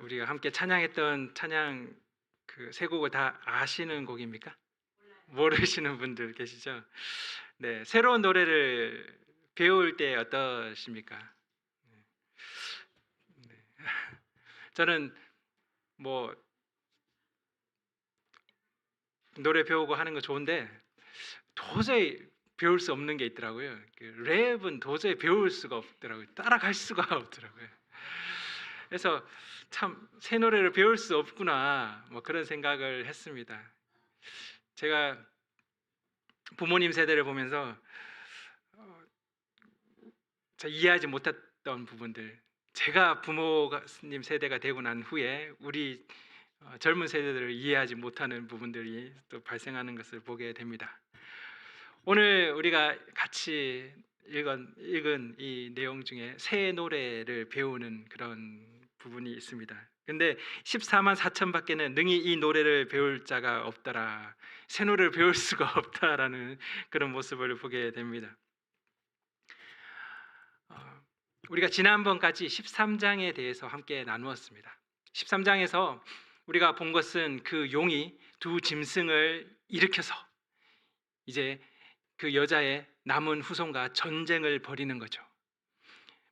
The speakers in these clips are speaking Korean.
우리가 함께 찬양했던 찬양 그 세 곡을 다 아시는 곡입니까? 모르시는 분들 계시죠? 네, 새로운 노래를 배울 때 어떠십니까? 네. 저는 뭐 노래 배우고 하는 거 좋은데 도저히 배울 수 없는 게 있더라고요. 그 랩은 도저히 배울 수가 없더라고요. 따라갈 수가 없더라고요. 그래서 참 새 노래를 배울 수 없구나 뭐 그런 생각을 했습니다. 제가 부모님 세대를 보면서 이해하지 못했던 부분들, 제가 부모님 세대가 되고 난 후에 우리 젊은 세대들을 이해하지 못하는 부분들이 또 발생하는 것을 보게 됩니다. 오늘 우리가 같이 읽은 이 내용 중에 새 노래를 배우는 그런 부분이 있습니다. 근데 14만 4천 밖에는 능히 이 노래를 배울 자가 없더라, 새 노래를 배울 수가 없다라는 그런 모습을 보게 됩니다. 우리가 지난번까지 13장에 대해서 함께 나누었습니다. 13장에서 우리가 본 것은 그 용이 두 짐승을 일으켜서 이제 그 여자의 남은 후손과 전쟁을 벌이는 거죠.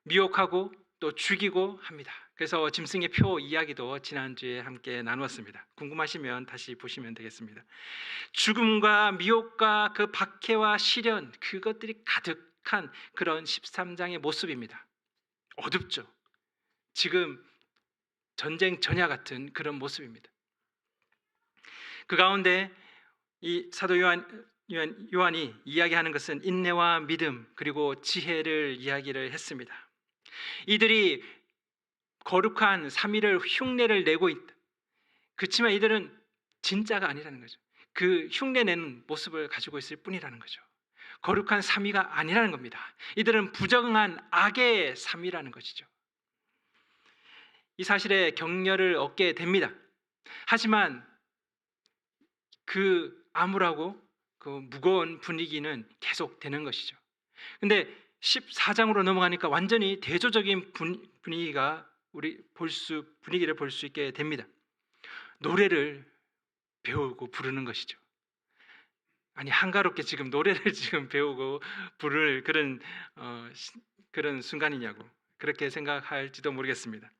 미혹하고 또 죽이고 합니다. 그래서 짐승의 표 이야기도 지난주에 함께 나누었습니다. 궁금하시면 다시 보시면 되겠습니다. 죽음과 미혹과 그 박해와 시련, 그것들이 가득한 그런 13장의 모습입니다. 어둡죠. 지금 전쟁 전야 같은 그런 모습입니다. 그 가운데 이 사도 요한이 이야기하는 것은 인내와 믿음 그리고 지혜를 이야기를 했습니다. 이들이 거룩한 삼위를 흉내를 내고 있다. 그렇지만 이들은 진짜가 아니라는 거죠. 그 흉내내는 모습을 가지고 있을 뿐이라는 거죠. 거룩한 삼위가 아니라는 겁니다. 이들은 부정한 악의 삼위라는 것이죠. 이 사실에 격려를 얻게 됩니다. 하지만 그 암울하고 그 무거운 분위기는 계속되는 것이죠. 근데 14장으로 넘어가니까 완전히 대조적인 분위기가 분위기를 볼 수 있게 됩니다. 노래를 배우고 부르는 것이죠. 아니, 한가롭게 지금 노래를 지금 배우고 부를 그런 순간이냐고 그렇게 생각할지도 모르겠습니다.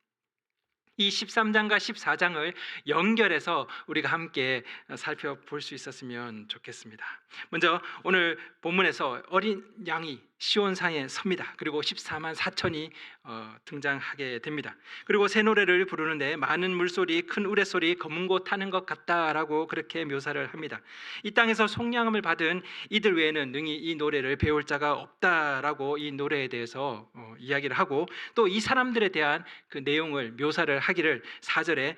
이 13장과 14장을 연결해서 우리가 함께 살펴볼 수 있었으면 좋겠습니다. 먼저 오늘 본문에서 어린 양이 시온산에 섭니다. 그리고 14만 4천이 등장하게 됩니다. 그리고 새 노래를 부르는데 많은 물소리, 큰 우레소리, 검은 고 타는 것 같다라고 그렇게 묘사를 합니다. 이 땅에서 속량함을 받은 이들 외에는 능히 이 노래를 배울 자가 없다라고 이 노래에 대해서 이야기를 하고, 또 이 사람들에 대한 그 내용을 묘사를 하기를 4절에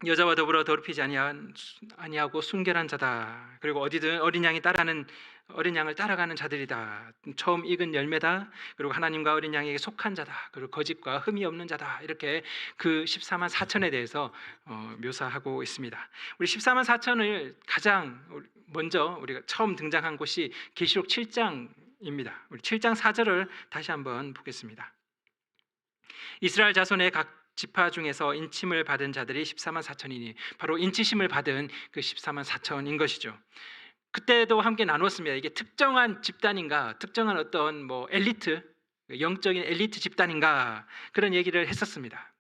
여자와 더불어 더럽히지 아니하고 순결한 자다. 그리고 어디든 어린 양을 따라가는 자들이다. 처음 익은 열매다. 그리고 하나님과 어린 양에게 속한 자다. 그리고 거짓과 흠이 없는 자다. 이렇게 그 14만 4천에 대해서 묘사하고 있습니다. 우리 14만 4천을 가장 먼저 우리가 처음 등장한 곳이 계시록 7장입니다. 우리 7장 4절을 다시 한번 보겠습니다. 이스라엘 자손의 각 지파 중에서 인침을 받은 자들이 14만 4천이니 바로 인치심을 받은 그 14만 4천인 것이죠. 그때도 함께 나눴습니다. 이게 특정한 집단인가, 특정한 어떤 엘리트, 영적인 엘리트 집단인가, 그런 얘기를 했었습니다.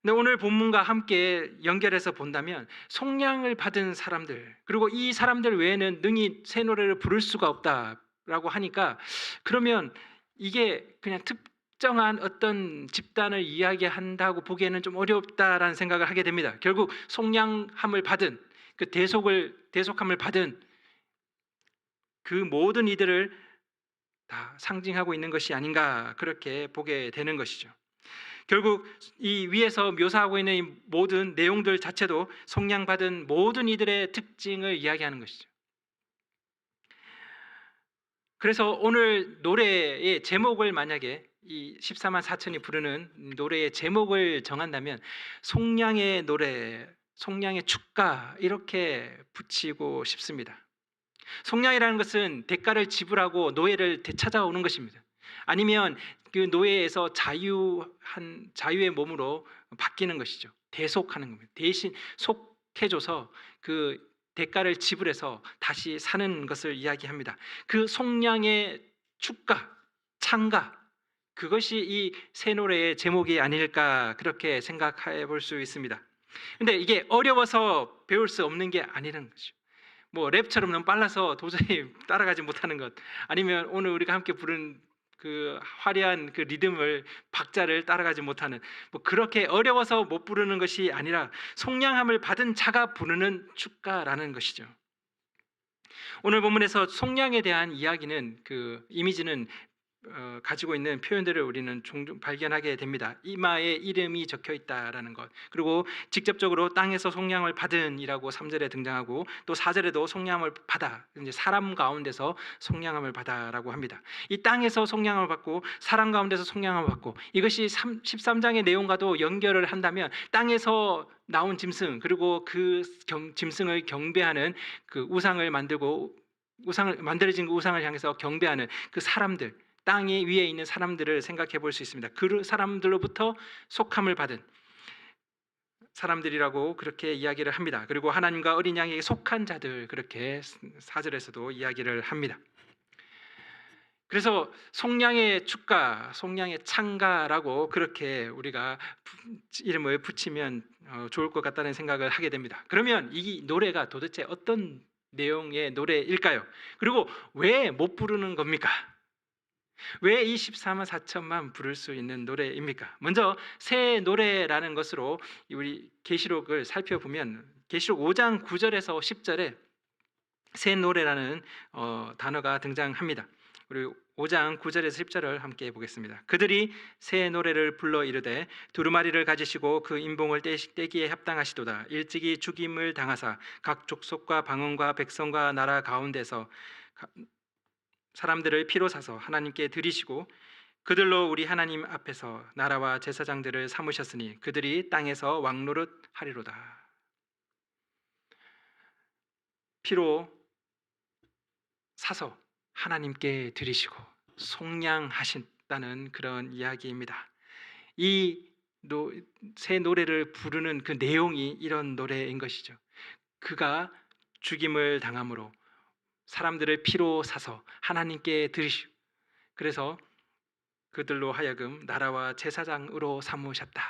근데 오늘 본문과 함께 연결해서 본다면 속량을 받은 사람들, 그리고 이 사람들 외에는 능히 새 노래를 부를 수가 없다라고 하니까, 그러면 이게 그냥 특정한 어떤 집단을 이야기한다고 보기에는 좀 어렵다라는 생각을 하게 됩니다. 결국 속량함을 받은, 그 대속함을 받은 그 모든 이들을 다 상징하고 있는 것이 아닌가, 그렇게 보게 되는 것이죠. 결국 이 위에서 묘사하고 있는 이 모든 내용들 자체도 속량받은 모든 이들의 특징을 이야기하는 것이죠. 그래서 오늘 노래의 제목을 만약에 이 14만 4천이 부르는 노래의 제목을 정한다면 속량의 노래, 속량의 축가, 이렇게 붙이고 싶습니다. 속량이라는 것은 대가를 지불하고 노예를 되찾아오는 것입니다. 아니면 그 노예에서 자유의 몸으로 바뀌는 것이죠. 대속하는 겁니다. 대신 속해줘서 그 대가를 지불해서 다시 사는 것을 이야기합니다. 그 속량의 축가, 창가, 그것이 이 새 노래의 제목이 아닐까 그렇게 생각해 볼 수 있습니다. 근데 이게 어려워서 배울 수 없는 게 아니라는 거죠. 뭐 랩처럼 너무 빨라서 도저히 따라가지 못하는 것, 아니면 오늘 우리가 함께 부른 그 화려한 그 리듬을 박자를 따라가지 못하는, 뭐 그렇게 어려워서 못 부르는 것이 아니라 속량함을 받은 자가 부르는 축가라는 것이죠. 오늘 본문에서 속량에 대한 이야기는 그 이미지는 가지고 있는 표현들을 우리는 종종 발견하게 됩니다. 이마에 이름이 적혀 있다라는 것, 그리고 직접적으로 땅에서 속량을 받은이라고 3절에 등장하고 또 4절에도 속량을 받아, 이제 사람 가운데서 속량함을 받아라고 합니다. 이 땅에서 속량을 받고 사람 가운데서 속량을 받고, 이것이 13장의 내용과도 연결을 한다면 땅에서 나온 짐승, 그리고 그 짐승을 경배하는 그 우상을 만들고 만들어진 그 우상을 향해서 경배하는 그 사람들, 땅 위에 있는 사람들을 생각해 볼 수 있습니다. 그 사람들로부터 속함을 받은 사람들이라고 그렇게 이야기를 합니다. 그리고 하나님과 어린 양에게 속한 자들, 그렇게 4절에서도 이야기를 합니다. 그래서 속량의 축가, 속량의 창가라고 그렇게 우리가 이름을 붙이면 좋을 것 같다는 생각을 하게 됩니다. 그러면 이 노래가 도대체 어떤 내용의 노래일까요? 그리고 왜 못 부르는 겁니까? 왜 이 14만 4천만 부를 수 있는 노래입니까? 먼저 새 노래라는 것으로 우리 계시록을 살펴보면 계시록 5장 9절에서 10절에 새 노래라는 단어가 등장합니다. 우리 5장 9절에서 10절을 함께 보겠습니다. 그들이 새 노래를 불러 이르되 두루마리를 가지시고 그 인봉을 떼기에 합당하시도다. 일찍이 죽임을 당하사 각 족속과 방언과 백성과 나라 가운데서 사람들을 피로 사서 하나님께 드리시고 그들로 우리 하나님 앞에서 나라와 제사장들을 삼으셨으니 그들이 땅에서 왕노릇 하리로다. 피로 사서 하나님께 드리시고 속량하신다는 그런 이야기입니다. 이 새 노래를 부르는 그 내용이 이런 노래인 것이죠. 그가 죽임을 당함으로 사람들을 피로 사서 하나님께 드리시고, 그래서 그들로 하여금 나라와 제사장으로 삼으셨다.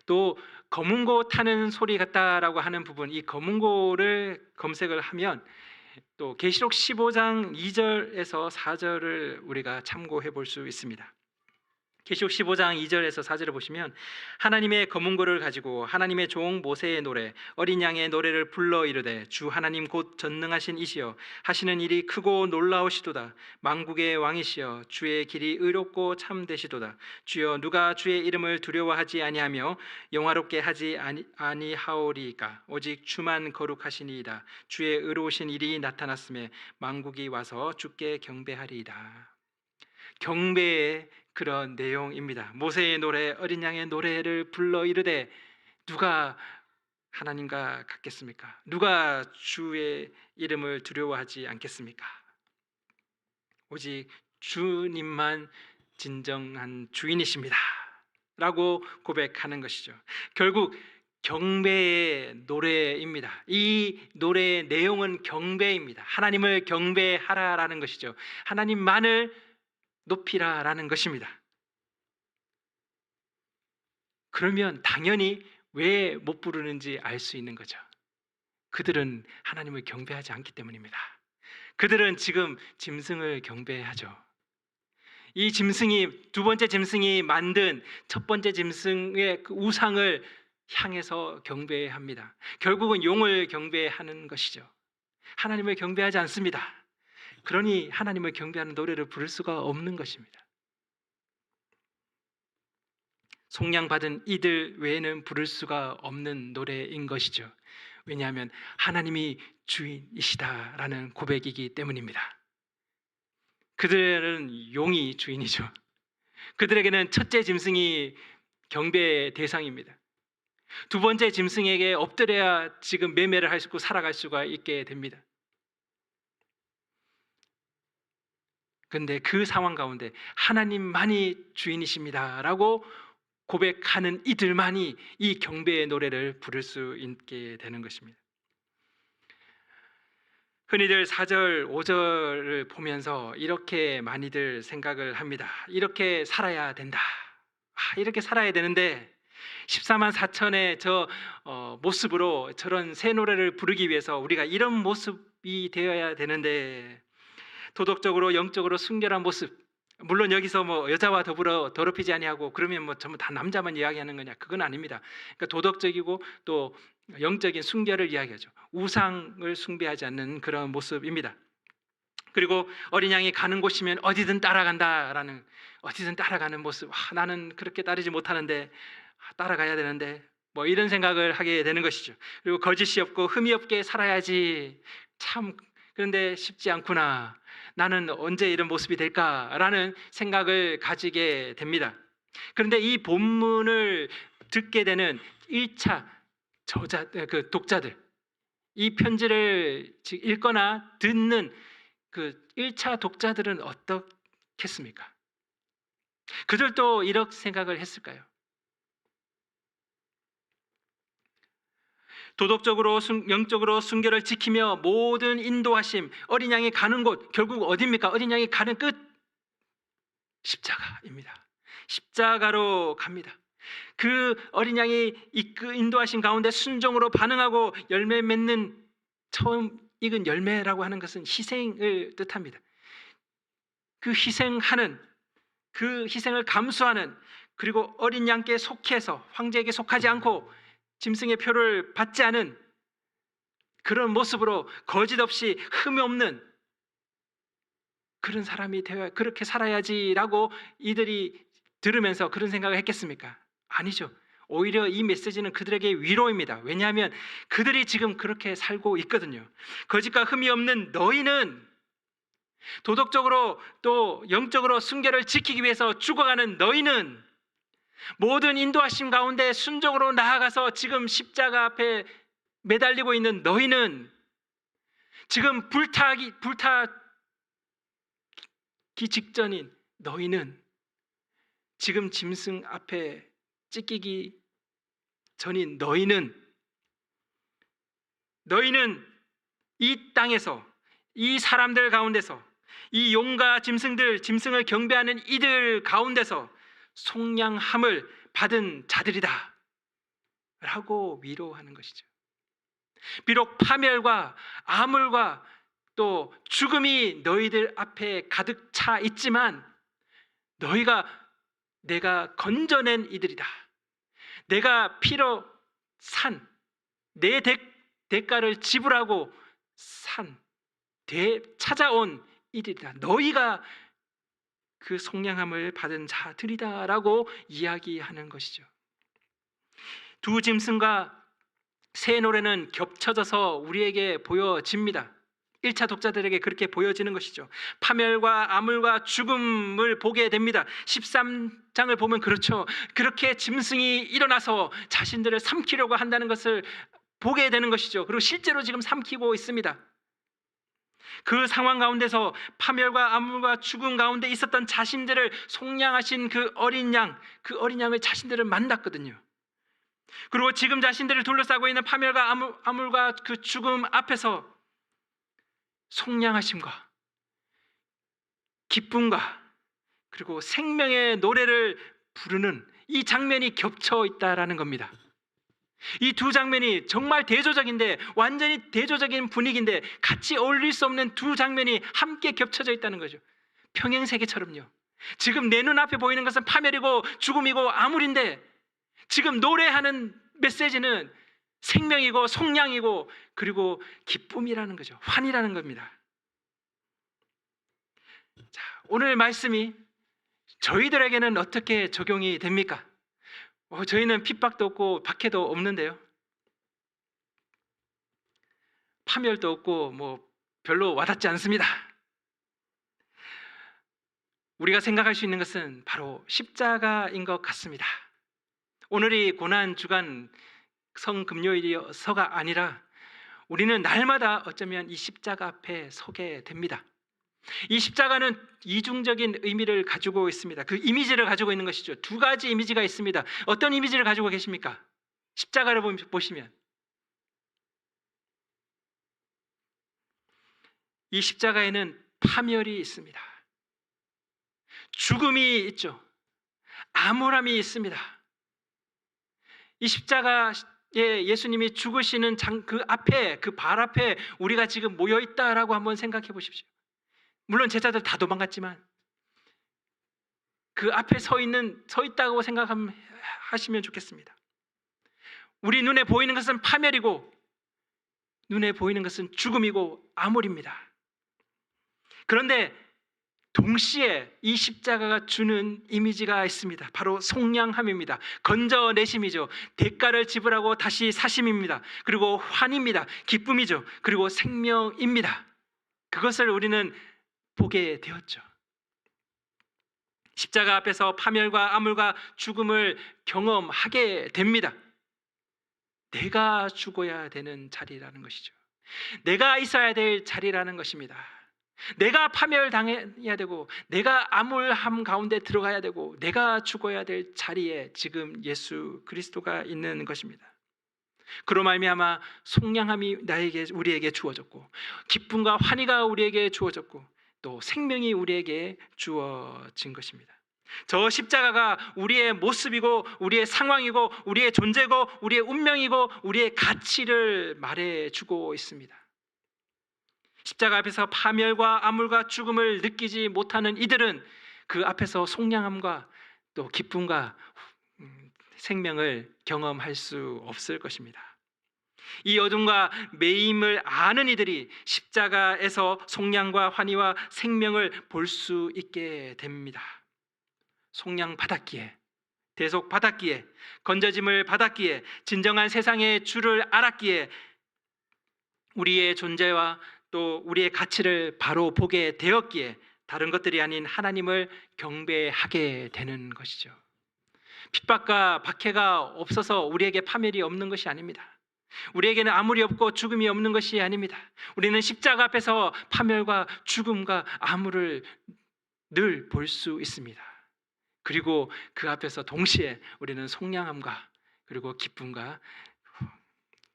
또 검은고 타는 소리 같다라고 하는 부분, 이 검은고를 검색을 하면 또 계시록 15장 2절에서 4절을 우리가 참고해 볼 수 있습니다. 계시록 15장 2절에서 4절을 보시면 하나님의 검은고를 가지고 하나님의 종 모세의 노래 어린 양의 노래를 불러 이르되 주 하나님 곧 전능하신 이시여 하시는 일이 크고 놀라우시도다. 만국의 왕이시여 주의 길이 의롭고 참되시도다. 주여 누가 주의 이름을 두려워하지 아니하며 영화롭게 하지 아니하오리이까. 오직 주만 거룩하시니이다. 주의 의로우신 일이 나타났음에 만국이 와서 주께 경배하리이다. 경배의 그런 내용입니다. 모세의 노래, 어린 양의 노래를 불러 이르되 누가 하나님과 같겠습니까? 누가 주의 이름을 두려워하지 않겠습니까? 오직 주님만 진정한 주인이십니다 라고 고백하는 것이죠. 결국 경배의 노래입니다. 이 노래의 내용은 경배입니다. 하나님을 경배하라라는 것이죠. 하나님만을 높이라라는 것입니다. 그러면 당연히 왜 못 부르는지 알 수 있는 거죠. 그들은 하나님을 경배하지 않기 때문입니다. 그들은 지금 짐승을 경배하죠. 이 짐승이, 두 번째 짐승이 만든 첫 번째 짐승의 그 우상을 향해서 경배합니다. 결국은 용을 경배하는 것이죠. 하나님을 경배하지 않습니다. 그러니 하나님을 경배하는 노래를 부를 수가 없는 것입니다. 속량받은 이들 외에는 부를 수가 없는 노래인 것이죠. 왜냐하면 하나님이 주인이시다라는 고백이기 때문입니다. 그들은 용이 주인이죠. 그들에게는 첫째 짐승이 경배의 대상입니다. 두 번째 짐승에게 엎드려야 지금 매매를 할 수 있고 살아갈 수가 있게 됩니다. 근데 그 상황 가운데 하나님만이 주인이십니다라고 고백하는 이들만이 이 경배의 노래를 부를 수 있게 되는 것입니다. 흔히들 4절, 5절을 보면서 이렇게 많이들 생각을 합니다. 이렇게 살아야 된다. 이렇게 살아야 되는데 14만 4천의 저 모습으로 저런 새 노래를 부르기 위해서 우리가 이런 모습이 되어야 되는데, 도덕적으로 영적으로 순결한 모습, 물론 여기서 뭐 여자와 더불어 더럽히지 아니하고 그러면 뭐 전부 다 남자만 이야기하는 거냐, 그건 아닙니다. 그러니까 도덕적이고 또 영적인 순결을 이야기하죠. 우상을 숭배하지 않는 그런 모습입니다. 그리고 어린 양이 가는 곳이면 어디든 따라간다라는, 어디든 따라가는 모습. 나는 그렇게 따르지 못하는데 따라가야 되는데, 뭐 이런 생각을 하게 되는 것이죠. 그리고 거짓이 없고 흠이 없게 살아야지, 참 그런데 쉽지 않구나, 나는 언제 이런 모습이 될까라는 생각을 가지게 됩니다. 그런데 이 본문을 듣게 되는 1차 독자들, 이 편지를 읽거나 듣는 그 1차 독자들은 어떻겠습니까? 그들도 이렇게 생각을 했을까요? 도덕적으로 영적으로 순결을 지키며 모든 인도하심, 어린 양이 가는 곳, 결국 어디입니까? 어린 양이 가는 끝, 십자가입니다. 십자가로 갑니다. 그 어린 양이 인도하신 가운데 순종으로 반응하고 열매 맺는, 처음 익은 열매라고 하는 것은 희생을 뜻합니다. 그 희생하는, 그 희생을 감수하는, 그리고 어린 양께 속해서 황제에게 속하지 않고 짐승의 표를 받지 않은 그런 모습으로 거짓 없이 흠이 없는 그런 사람이 되어 그렇게 살아야지라고 이들이 들으면서 그런 생각을 했겠습니까? 아니죠. 오히려 이 메시지는 그들에게 위로입니다. 왜냐하면 그들이 지금 그렇게 살고 있거든요. 거짓과 흠이 없는 너희는, 도덕적으로 또 영적으로 순결을 지키기 위해서 죽어가는 너희는, 모든 인도하심 가운데 순종으로 나아가서 지금 십자가 앞에 매달리고 있는 너희는, 지금 불타기 직전인 너희는, 지금 짐승 앞에 찢기기 전인 너희는 이 땅에서, 이 사람들 가운데서, 이 용과 짐승을 경배하는 이들 가운데서 속량함을 받은 자들이다 라고 위로하는 것이죠. 비록 파멸과 암울과 또 죽음이 너희들 앞에 가득 차 있지만, 내가 건져낸 이들이다. 내가 피로 산, 내 대가를 지불하고 찾아온 이들이다. 너희가 그 속량함을 받은 자들이다라고 이야기하는 것이죠. 두 짐승과 새 노래는 겹쳐져서 우리에게 보여집니다. 1차 독자들에게 그렇게 보여지는 것이죠. 파멸과 암울과 죽음을 보게 됩니다. 13장을 보면 그렇죠. 그렇게 짐승이 일어나서 자신들을 삼키려고 한다는 것을 보게 되는 것이죠. 그리고 실제로 지금 삼키고 있습니다. 그 상황 가운데서 파멸과 암울과 죽음 가운데 있었던 자신들을 속량하신 그 어린 양을 자신들을 만났거든요. 그리고 지금 자신들을 둘러싸고 있는 파멸과 암울과 그 죽음 앞에서 속량하심과 기쁨과 그리고 생명의 노래를 부르는 이 장면이 겹쳐 있다라는 겁니다. 이 두 장면이 정말 대조적인데, 완전히 대조적인 분위기인데 같이 어울릴 수 없는 두 장면이 함께 겹쳐져 있다는 거죠. 평행세계처럼요. 지금 내 눈앞에 보이는 것은 파멸이고 죽음이고 암울인데, 지금 노래하는 메시지는 생명이고 속량이고 그리고 기쁨이라는 거죠. 환희라는 겁니다. 자, 오늘 말씀이 저희들에게는 어떻게 적용이 됩니까? 저희는 핍박도 없고 박해도 없는데요. 파멸도 없고 뭐 별로 와닿지 않습니다. 우리가 생각할 수 있는 것은 바로 십자가인 것 같습니다. 오늘이 고난주간 성금요일이어서가 아니라 우리는 날마다 어쩌면 이 십자가 앞에 서게 됩니다. 이 십자가는 이중적인 의미를 가지고 있습니다. 그 이미지를 가지고 있는 것이죠. 두 가지 이미지가 있습니다. 어떤 이미지를 가지고 계십니까? 십자가를 보시면 이 십자가에는 파멸이 있습니다. 죽음이 있죠. 암울함이 있습니다. 이 십자가에 예수님이 죽으시는 그 앞에, 그 발 앞에 우리가 지금 모여 있다라고 한번 생각해 보십시오. 물론 제자들 다 도망갔지만 그 앞에 서 있다고 생각하시면 좋겠습니다. 우리 눈에 보이는 것은 파멸이고 눈에 보이는 것은 죽음이고 암울입니다. 그런데 동시에 이 십자가가 주는 이미지가 있습니다. 바로 속량함입니다. 건져내심이죠. 대가를 지불하고 다시 사심입니다. 그리고 환입니다. 기쁨이죠. 그리고 생명입니다. 그것을 우리는 보게 되었죠. 십자가 앞에서 파멸과 암울과 죽음을 경험하게 됩니다. 내가 죽어야 되는 자리라는 것이죠. 내가 있어야 될 자리라는 것입니다. 내가 파멸당해야 되고 내가 암울함 가운데 들어가야 되고 내가 죽어야 될 자리에 지금 예수 그리스도가 있는 것입니다. 그로 말미암아 속량함이 우리에게 주어졌고 기쁨과 환희가 우리에게 주어졌고 또 생명이 우리에게 주어진 것입니다. 저 십자가가 우리의 모습이고 우리의 상황이고 우리의 존재고 우리의 운명이고 우리의 가치를 말해주고 있습니다. 십자가 앞에서 파멸과 암울과 죽음을 느끼지 못하는 이들은 그 앞에서 속량함과 또 기쁨과 생명을 경험할 수 없을 것입니다. 이 어둠과 매임을 아는 이들이 십자가에서 속량과 환희와 생명을 볼 수 있게 됩니다. 속량 받았기에, 대속 받았기에, 건져짐을 받았기에, 진정한 세상의 주를 알았기에 우리의 존재와 또 우리의 가치를 바로 보게 되었기에 다른 것들이 아닌 하나님을 경배하게 되는 것이죠. 핍박과 박해가 없어서 우리에게 파멸이 없는 것이 아닙니다. 우리에게는 암울이 없고 죽음이 없는 것이 아닙니다. 우리는 십자가 앞에서 파멸과 죽음과 암울을 늘 볼 수 있습니다. 그리고 그 앞에서 동시에 우리는 속량함과 그리고 기쁨과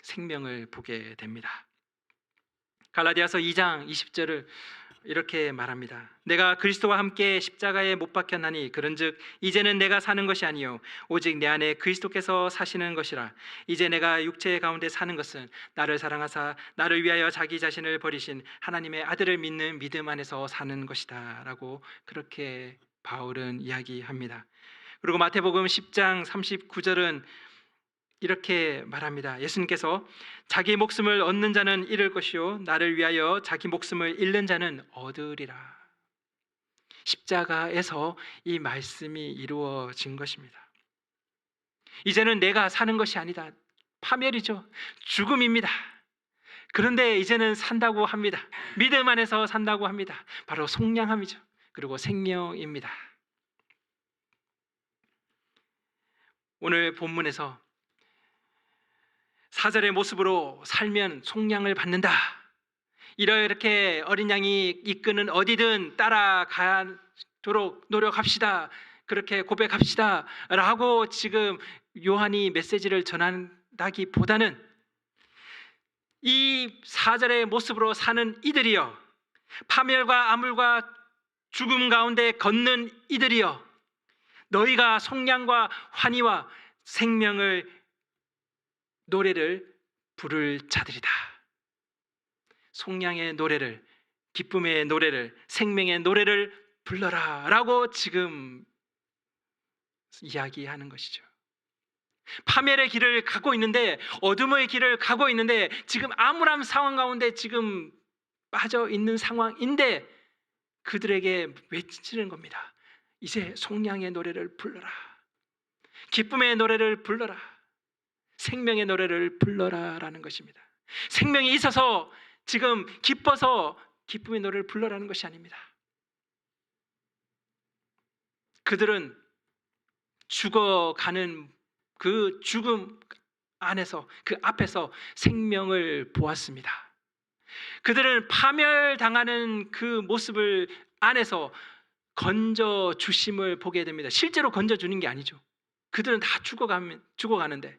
생명을 보게 됩니다. 갈라디아서 2장 20절을 이렇게 말합니다. 내가 그리스도와 함께 십자가에 못 박혔나니 그런즉 이제는 내가 사는 것이 아니요 오직 내 안에 그리스도께서 사시는 것이라. 이제 내가 육체 가운데 사는 것은 나를 사랑하사 나를 위하여 자기 자신을 버리신 하나님의 아들을 믿는 믿음 안에서 사는 것이다 라고 그렇게 바울은 이야기합니다. 그리고 마태복음 10장 39절은 이렇게 말합니다. 예수님께서 자기 목숨을 얻는 자는 잃을 것이요 나를 위하여 자기 목숨을 잃는 자는 얻으리라. 십자가에서 이 말씀이 이루어진 것입니다. 이제는 내가 사는 것이 아니다. 파멸이죠. 죽음입니다. 그런데 이제는 산다고 합니다. 믿음 안에서 산다고 합니다. 바로 속량함이죠. 그리고 생명입니다. 오늘 본문에서 사절의 모습으로 살면 속량을 받는다. 이렇게 어린 양이 이끄는 어디든 따라가도록 노력합시다. 그렇게 고백합시다 라고 지금 요한이 메시지를 전한다기보다는 이 사절의 모습으로 사는 이들이여, 파멸과 암울과 죽음 가운데 걷는 이들이여, 너희가 속량과 환희와 생명을 노래를 부를 자들이다. 속량의 노래를, 기쁨의 노래를, 생명의 노래를 불러라 라고 지금 이야기하는 것이죠. 파멸의 길을 가고 있는데, 어둠의 길을 가고 있는데, 지금 암울한 상황 가운데 지금 빠져 있는 상황인데 그들에게 외치는 겁니다. 이제 속량의 노래를 불러라. 기쁨의 노래를 불러라. 생명의 노래를 불러라 라는 것입니다. 생명이 있어서 지금 기뻐서 기쁨의 노래를 불러라는 것이 아닙니다. 그들은 죽어가는 그 죽음 안에서, 그 앞에서 생명을 보았습니다. 그들은 파멸당하는 그 모습을 안에서 건져 주심을 보게 됩니다. 실제로 건져 주는 게 아니죠. 그들은 다 죽어가는데,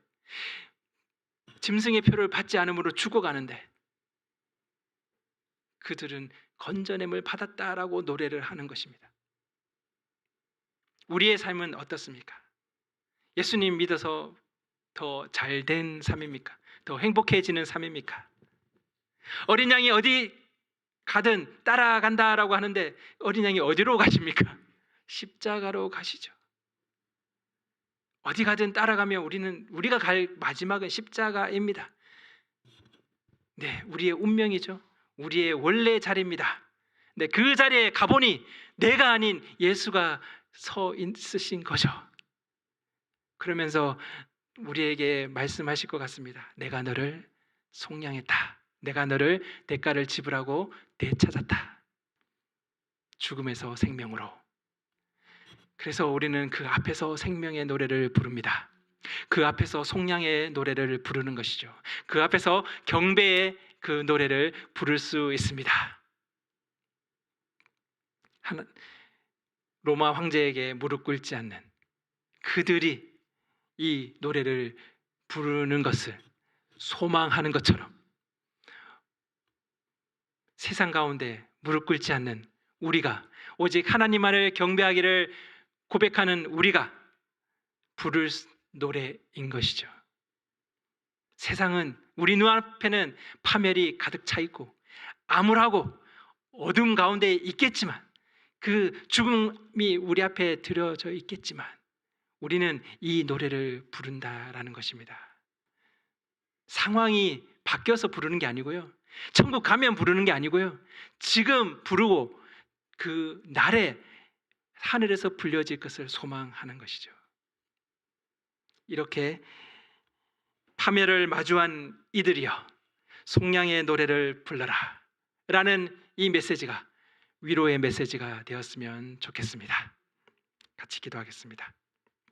짐승의 표를 받지 않으므로 죽어가는데, 그들은 건져냄을 받았다라고 노래를 하는 것입니다. 우리의 삶은 어떻습니까? 예수님 믿어서 더 잘된 삶입니까? 더 행복해지는 삶입니까? 어린 양이 어디 가든 따라간다라고 하는데 어린 양이 어디로 가십니까? 십자가로 가시죠. 어디 가든 따라가면 우리가 갈 마지막은 십자가입니다. 네, 우리의 운명이죠. 우리의 원래 자리입니다. 네, 그 자리에 가보니 내가 아닌 예수가 서 있으신 거죠. 그러면서 우리에게 말씀하실 것 같습니다. 내가 너를 속량했다. 내가 너를 대가를 지불하고 되찾았다. 죽음에서 생명으로. 그래서 우리는 그 앞에서 생명의 노래를 부릅니다. 그 앞에서 속량의 노래를 부르는 것이죠. 그 앞에서 경배의 그 노래를 부를 수 있습니다. 로마 황제에게 무릎 꿇지 않는 그들이 이 노래를 부르는 것을 소망하는 것처럼 세상 가운데 무릎 꿇지 않는 우리가, 오직 하나님만을 경배하기를 고백하는 우리가 부를 노래인 것이죠. 세상은 우리 눈앞에는 파멸이 가득 차 있고 암울하고 어둠 가운데 있겠지만, 그 죽음이 우리 앞에 드려져 있겠지만 우리는 이 노래를 부른다라는 것입니다. 상황이 바뀌어서 부르는 게 아니고요, 천국 가면 부르는 게 아니고요, 지금 부르고 그 날에 하늘에서 불려질 것을 소망하는 것이죠. 이렇게 파멸을 마주한 이들이여 속량의 노래를 불러라 라는 이 메시지가 위로의 메시지가 되었으면 좋겠습니다. 같이 기도하겠습니다.